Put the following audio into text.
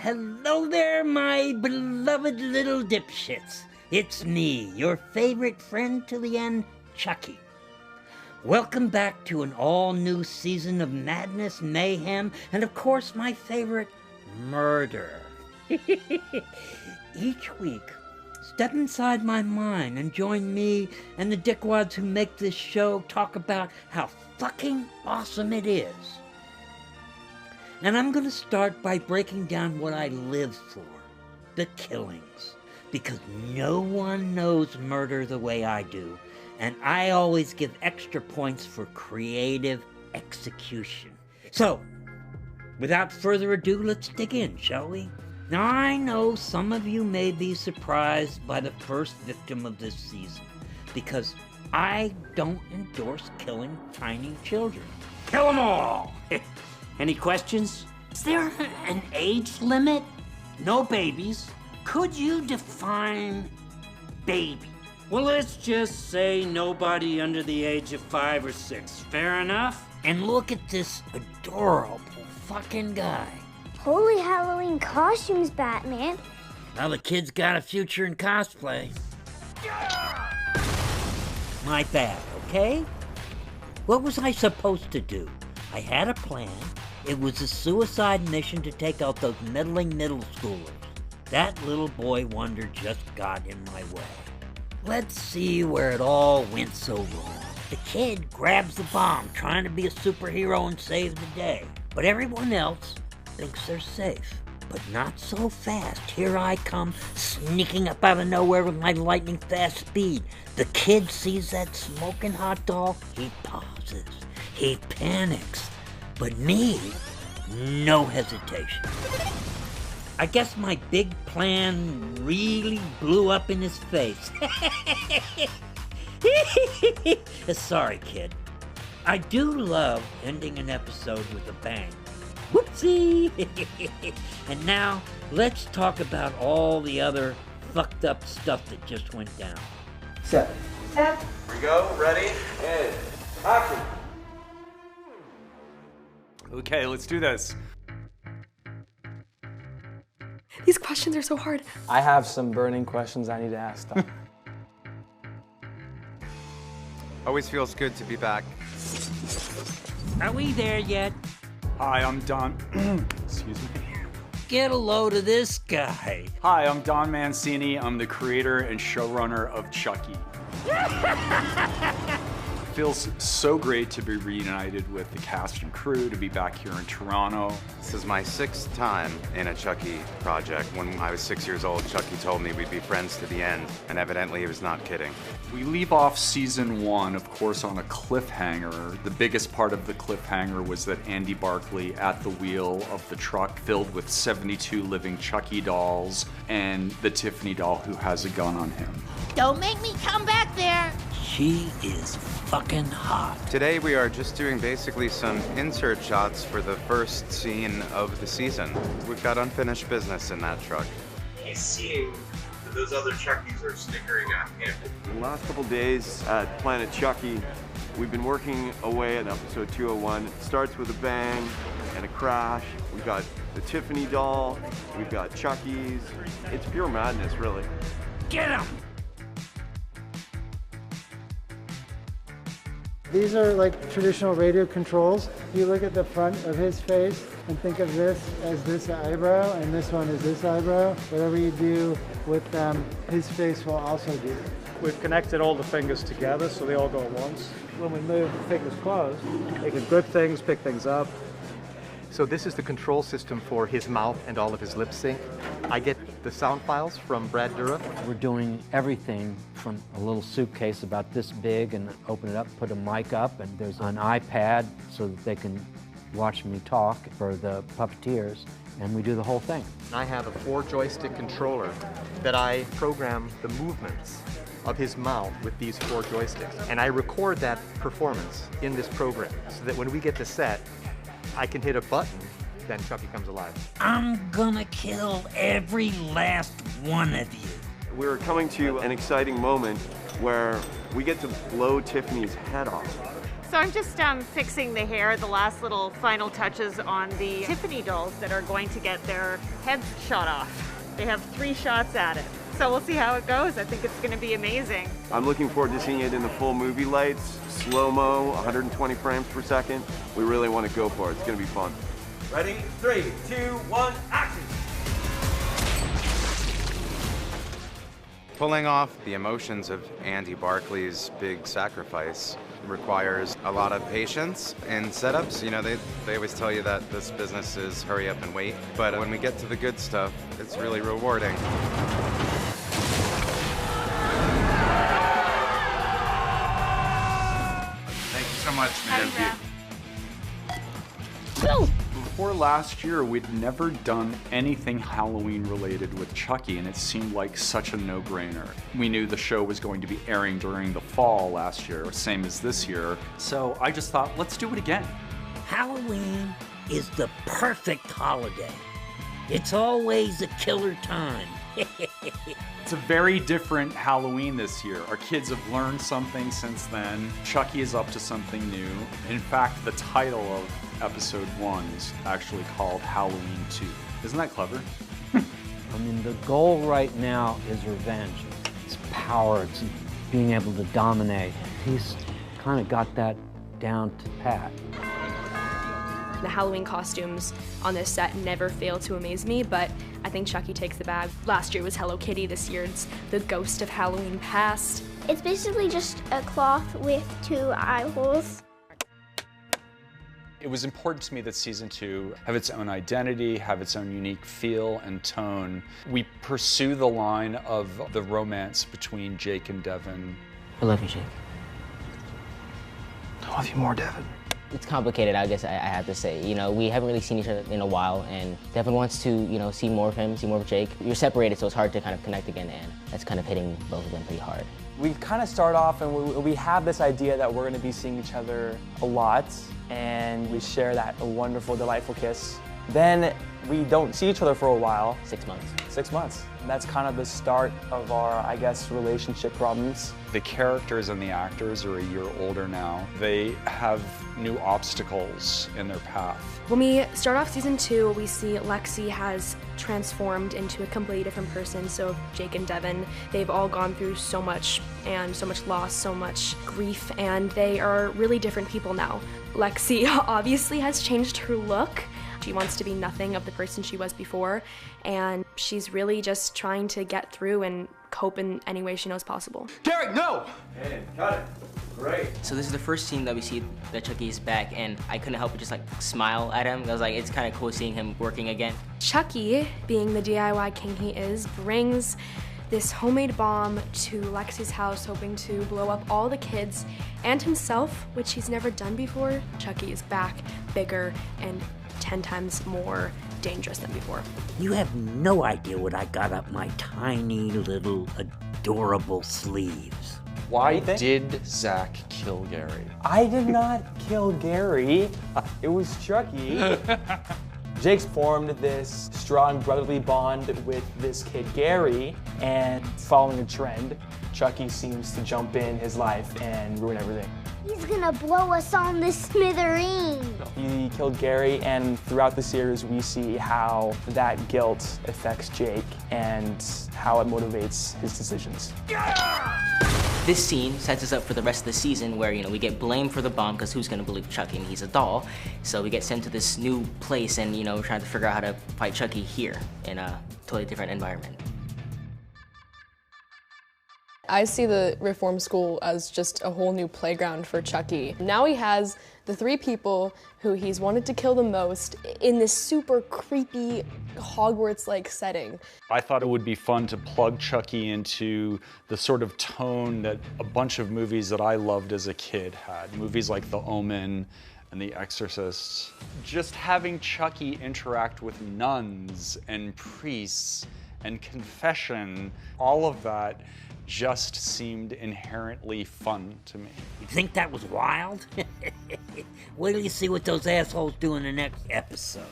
hello there, my beloved little dipshits. It's me, your favorite friend to the end, Chucky. Welcome back to an all-new season of madness, mayhem, and of course my favorite, murder. Each week, step inside my mind and join me and the dickwads who make this show talk about how fucking awesome it is. And I'm going to start by breaking down what I live for, the killings. Because no one knows murder the way I do, and I always give extra points for creative execution. So, without further ado, let's dig in, shall we? Now, I know some of you may be surprised by the first victim of this season, because I don't endorse killing tiny children. Kill them all! Any questions? Is there an age limit? No babies. Could you define baby? Well, let's just say nobody under the age of 5 or 6. Fair enough? And look at this adorable fucking guy. Holy Halloween costumes, Batman. Now the kid's got a future in cosplay. My bad, okay? What was I supposed to do? I had a plan. It was a suicide mission to take out those meddling middle schoolers. That little boy wonder just got in my way. Let's see where it all went so wrong. The kid grabs the bomb, trying to be a superhero and save the day. But everyone else thinks they're safe. But not so fast. Here I come, sneaking up out of nowhere with my lightning fast speed. The kid sees that smoking hot doll. He pauses. He panics. But me, no hesitation. I guess my big plan really blew up in his face. Sorry, kid. I do love ending an episode with a bang. Whoopsie! And now, let's talk about all the other fucked up stuff that just went down. Set. Here we go, ready, and action. Okay, let's do this. These questions are so hard. I have some burning questions I need to ask them. Always feels good to be back. Are we there yet? Hi, I'm Don. Excuse me. Get a load of this guy. Hi, I'm Don Mancini. I'm the creator and showrunner of Chucky. Feels so great to be reunited with the cast and crew, to be back here in Toronto. This is my 6th time in a Chucky project. When I was 6 years old, Chucky told me we'd be friends to the end, and evidently he was not kidding. We leave off season 1, of course, on a cliffhanger. The biggest part of the cliffhanger was that Andy Barkley at the wheel of the truck filled with 72 living Chucky dolls and the Tiffany doll who has a gun on him. Don't make me come back there! She is fucking hot. Today we are just doing basically some insert shots for the first scene of the season. We've got unfinished business in that truck. He's seeing that those other Chuckies are snickering at him. In the last couple days at Planet Chucky, we've been working away at episode 201. It starts with a bang and a crash. We've got the Tiffany doll, we've got Chucky's. It's pure madness, really. Get him! These are like traditional radio controls. If you look at the front of his face and think of this as this eyebrow and this one is this eyebrow, whatever you do with them, his face will also do. We've connected all the fingers together so they all go at once. When we move the fingers closed, they can grip things, pick things up. So this is the control system for his mouth and all of his lip sync. I get the sound files from Brad Dura. We're doing everything from a little suitcase about this big and open it up, put a mic up, and there's an iPad so that they can watch me talk for the puppeteers, and we do the whole thing. I have a 4-joystick controller that I program the movements of his mouth with these 4 joysticks. And I record that performance in this program so that when we get to set, I can hit a button, then Chucky comes alive. I'm gonna kill every last one of you. We're coming to an exciting moment where we get to blow Tiffany's head off. So I'm just fixing the hair, the last little final touches on the Tiffany dolls that are going to get their heads shot off. They have 3 shots at it. So we'll see how it goes. I think it's going to be amazing. I'm looking forward to seeing it in the full movie lights, slow-mo, 120 frames per second. We really want to go for it. It's going to be fun. Ready? 3, 2, 1, action! Pulling off the emotions of Andy Barclay's big sacrifice requires a lot of patience and setups. You know, they always tell you that this business is hurry up and wait, but when we get to the good stuff, it's really rewarding. Thank you so much, man. Before last year, we'd never done anything Halloween related with Chucky, and it seemed like such a no-brainer. We knew the show was going to be airing during the fall last year, same as this year, so I just thought, let's do it again. Halloween is the perfect holiday. It's always a killer time. It's a very different Halloween this year. Our kids have learned something since then. Chucky is up to something new. In fact, the title of episode 1 is actually called Halloween 2. Isn't that clever? I mean, the goal right now is revenge. It's power, it's being able to dominate. He's kind of got that down to pat. The Halloween costumes on this set never fail to amaze me, but I think Chucky takes the bag. Last year was Hello Kitty, this year it's the ghost of Halloween past. It's basically just a cloth with 2 eye holes. It was important to me that season 2 have its own identity, have its own unique feel and tone. We pursue the line of the romance between Jake and Devin. I love you, Jake. I love you more, Devin. It's complicated, I guess I have to say. You know, we haven't really seen each other in a while, and Devin wants to, you know, see more of him, see more of Jake. You're separated, so it's hard to kind of connect again, and that's kind of hitting both of them pretty hard. We kind of start off and we have this idea that we're going to be seeing each other a lot, and we share that wonderful, delightful kiss. Then we don't see each other for a while. 6 months. 6 months. And that's kind of the start of our, I guess, relationship problems. The characters and the actors are a year older now. They have new obstacles in their path. When we start off season 2, we see Lexi has transformed into a completely different person. So Jake and Devin, they've all gone through so much and so much loss, so much grief, and they are really different people now. Lexi obviously has changed her look. She wants to be nothing of the person she was before, and she's really just trying to get through and cope in any way she knows possible. Derek, no! And cut it. Great. So this is the first scene that we see that Chucky is back, and I couldn't help but just like smile at him. I was like, it's kind of cool seeing him working again. Chucky, being the DIY king he is, brings this homemade bomb to Lexi's house, hoping to blow up all the kids and himself, which he's never done before. Chucky is back, bigger, and 10 times more dangerous than before. You have no idea what I got up my tiny little adorable sleeves. Why did Zach kill Gary? I did not kill Gary. It was Chucky. Jake's formed this strong brotherly bond with this kid Gary, and following a trend, Chucky seems to jump in his life and ruin everything. He's gonna blow us on the smithereen. He killed Gary, and throughout the series we see how that guilt affects Jake and how it motivates his decisions. This scene sets us up for the rest of the season where, you know, we get blamed for the bomb because who's gonna believe Chucky, and he's a doll. So we get sent to this new place, and, you know, we're trying to figure out how to fight Chucky here in a totally different environment. I see the reform school as just a whole new playground for Chucky. Now he has the 3 people who he's wanted to kill the most in this super creepy Hogwarts-like setting. I thought it would be fun to plug Chucky into the sort of tone that a bunch of movies that I loved as a kid had. Movies like The Omen and The Exorcist. Just having Chucky interact with nuns and priests and confession, all of that just seemed inherently fun to me. You think that was wild? Wait till you see what those assholes do in the next episode.